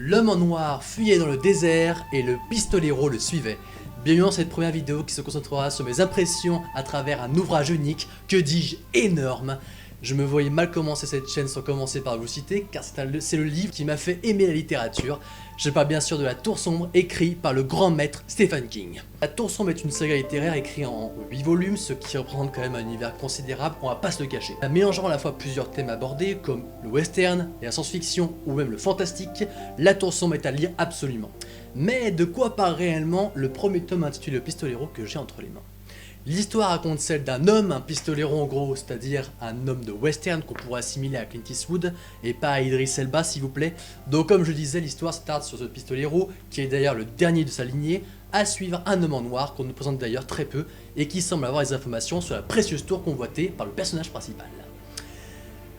L'homme en noir fuyait dans le désert et le pistolero le suivait. Bienvenue dans cette première vidéo qui se concentrera sur mes impressions à travers un ouvrage unique, que dis-je, énorme. Je me voyais mal commencer cette chaîne sans commencer par vous citer, car c'est le livre qui m'a fait aimer la littérature. Je parle bien sûr de La Tour Sombre, écrit par le grand maître Stephen King. La Tour Sombre est une saga littéraire écrite en 8 volumes, ce qui représente quand même un univers considérable, on va pas se le cacher. Mélangeant à la fois plusieurs thèmes abordés, comme le western, et la science-fiction, ou même le fantastique, La Tour Sombre est à lire absolument. Mais de quoi parle réellement le premier tome intitulé Le Pistolero que j'ai entre les mains? L'histoire raconte celle d'un homme, un pistolero en gros, c'est-à-dire un homme de western qu'on pourrait assimiler à Clint Eastwood et pas à Idris Elba s'il vous plaît. Donc comme je disais, l'histoire s'attarde sur ce pistolero, qui est d'ailleurs le dernier de sa lignée, à suivre un homme en noir qu'on nous présente d'ailleurs très peu et qui semble avoir des informations sur la précieuse tour convoitée par le personnage principal.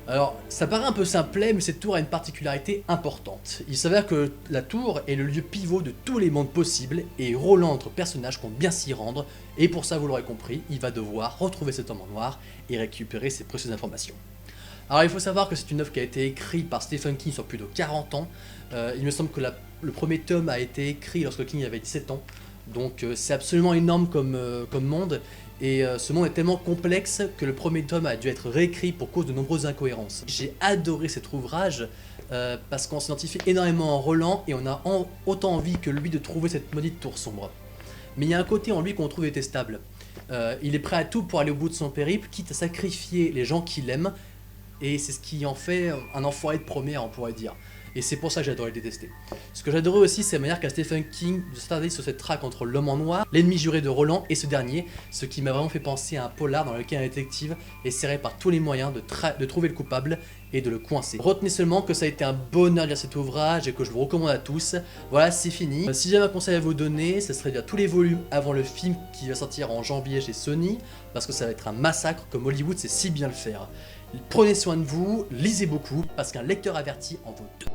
Alors, ça paraît un peu simplet, mais cette tour a une particularité importante. Il s'avère que la tour est le lieu pivot de tous les mondes possibles, et Roland, notre personnage, compte bien s'y rendre, et pour ça, vous l'aurez compris, il va devoir retrouver cet homme en noir et récupérer ses précieuses informations. Alors, il faut savoir que c'est une œuvre qui a été écrite par Stephen King sur plus de 40 ans. Il me semble que le premier tome a été écrit lorsque King avait 17 ans, donc c'est absolument énorme comme monde. Et ce monde est tellement complexe que le premier tome a dû être réécrit pour cause de nombreuses incohérences. J'ai adoré cet ouvrage parce qu'on s'identifie énormément en Roland et on a autant envie que lui de trouver cette maudite tour sombre. Mais il y a un côté en lui qu'on trouve détestable. Il est prêt à tout pour aller au bout de son périple, quitte à sacrifier les gens qu'il aime, et c'est ce qui en fait un enfoiré de première, on pourrait dire. Et c'est pour ça que j'adorais le détester. Ce que j'adorais aussi, c'est la manière qu'a Stephen King de s'attarder sur cette traque entre l'homme en noir, l'ennemi juré de Roland et ce dernier, ce qui m'a vraiment fait penser à un polar dans lequel un détective essaierait par tous les moyens de trouver le coupable et de le coincer. Retenez seulement que ça a été un bonheur de lire cet ouvrage et que je vous recommande à tous. Voilà, c'est fini. Si j'avais un conseil à vous donner, ce serait de lire tous les volumes avant le film qui va sortir en janvier chez Sony, parce que ça va être un massacre comme Hollywood sait si bien le faire. Prenez soin de vous, lisez beaucoup, parce qu'un lecteur averti en vaut deux.